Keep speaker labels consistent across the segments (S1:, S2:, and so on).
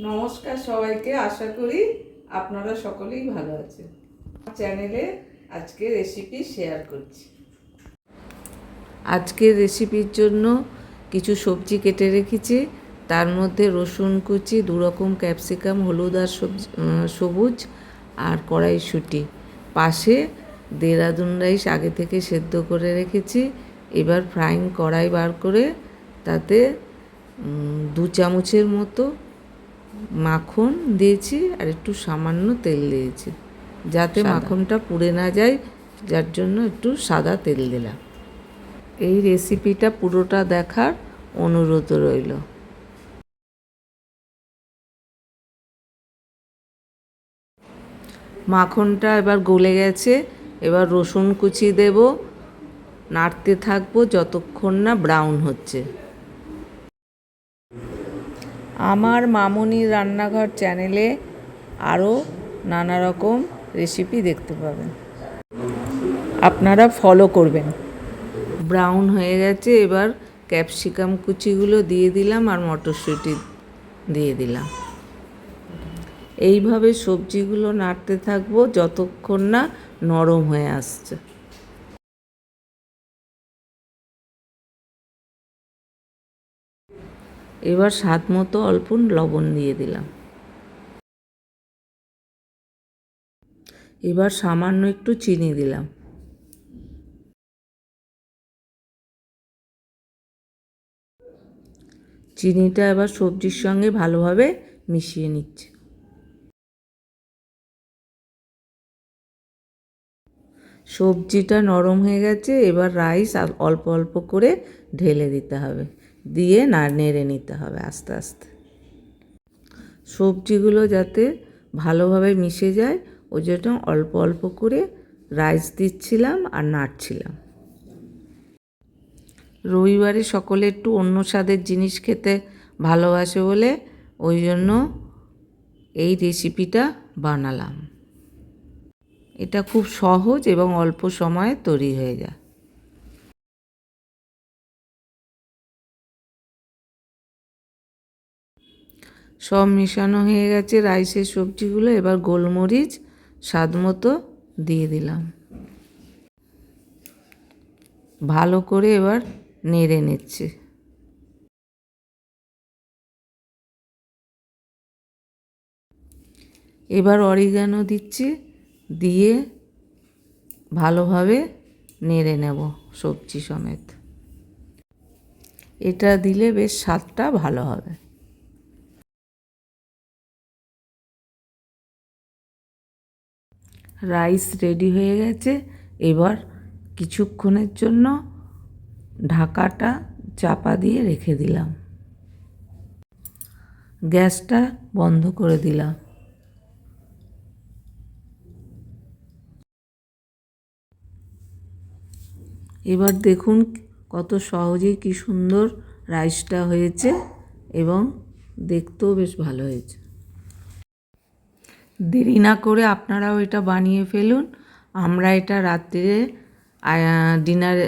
S1: নমস্কার সবাইকে, আশা করি আপনারা সকলেই ভালো আছেন। চ্যানেলে আজকে রেসিপি শেয়ার করছি। আজকের রেসিপির জন্য কিছু সবজি কেটে রেখেছি। তার মধ্যে রসুন কুচি, 2 রকম ক্যাপসিকাম, হলুদ আর সবুজ, আর কড়াইশুঁটি। পাশে দেরাদুন রাইস আগে থেকে সেদ্ধ করে রেখেছি। এবার ফ্রাইং কড়াই বার করে তাতে 2 চামচের মতো মাখন দিয়েছি আর একটু সামান্য তেল দিয়েছি, যাতে মাখনটা পুড়ে না যায়, যার জন্য একটু সাদা তেল দিলাম। এই রেসিপিটা পুরোটা দেখার অনুরোধ রইল। মাখনটা এবার গলে গেছে। এবার রসুন কুচি দেব, নাড়তে থাকবো যতক্ষণ না ব্রাউন হচ্ছে। আমার মামনির রান্নাঘর চ্যানেলে আরও নানা রকম রেসিপি দেখতে পাবেন, আপনারা ফলো করবেন। ব্রাউন হয়ে গেছে, এবার ক্যাপসিকাম কুচিগুলো দিয়ে দিলাম আর মটরশুঁটি দিয়ে দিলাম। এইভাবে সবজিগুলো নাড়তে থাকবো যতক্ষণ না নরম হয়ে আসছে। এবার স্বাদ মতো অল্প লবণ দিয়ে দিলাম। এবার সামান্য একটু চিনি দিলাম। চিনিটা এবার সবজির সঙ্গে ভালোভাবে মিশিয়ে নিচ্ছি। সবজিটা নরম হয়ে গেছে, এবার রাইস অল্প অল্প করে ঢেলে দিতে হবে, দিয়ে নেড়ে নিতে হবে আস্তে আস্তে। সবজিগুলো যাতে ভালোভাবে মিশে যায় ওই জন্য অল্প অল্প করে রাইস দিচ্ছিলাম আর নাড়ছিলাম। রবিবারে সকলে একটু অন্য স্বাদের জিনিস খেতে ভালোবাসে বলে ওই জন্য এই রেসিপিটা বানালাম। এটা খুব সহজ এবং অল্প সময়ে তৈরি হয়ে যায়। সব মেশানো হয়ে গেছে রাইসের সবজিগুলো। এবার গোলমরিচ স্বাদ মতো দিয়ে দিলাম। ভালো করে এবার নেড়ে নিচ্ছি। এবার অরিগানো দিচ্ছি, দিয়ে ভালোভাবে নেড়ে নেব সবজি সমেত। এটা দিলে বেশ স্বাদটা ভালো হবে। রাইস রেডি হয়ে গেছে। এবার কিছুক্ষণের জন্য ঢাকাটা চাপা দিয়ে রেখে দিলাম। গ্যাসটা বন্ধ করে দিলাম। এবার দেখুন কত সহজেই কি সুন্দর রাইসটা হয়েছে এবং দেখতেও বেশ ভালো হয়েছে। দেরি না করে আপনারাও এটা বানিয়ে ফেলুন। আমরা এটা রাত্রিরে ডিনারে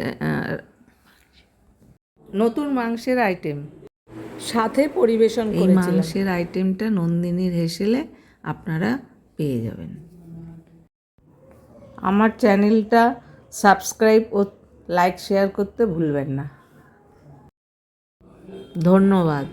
S1: নতুন মাংসের আইটেম সাথে পরিবেশন করেছিলাম। এই মাংসের আইটেমটা নন্দিনীর হেসেলে আপনারা পেয়ে যাবেন। আমার চ্যানেলটা সাবস্ক্রাইব ও লাইক শেয়ার করতে ভুলবেন না। ধন্যবাদ।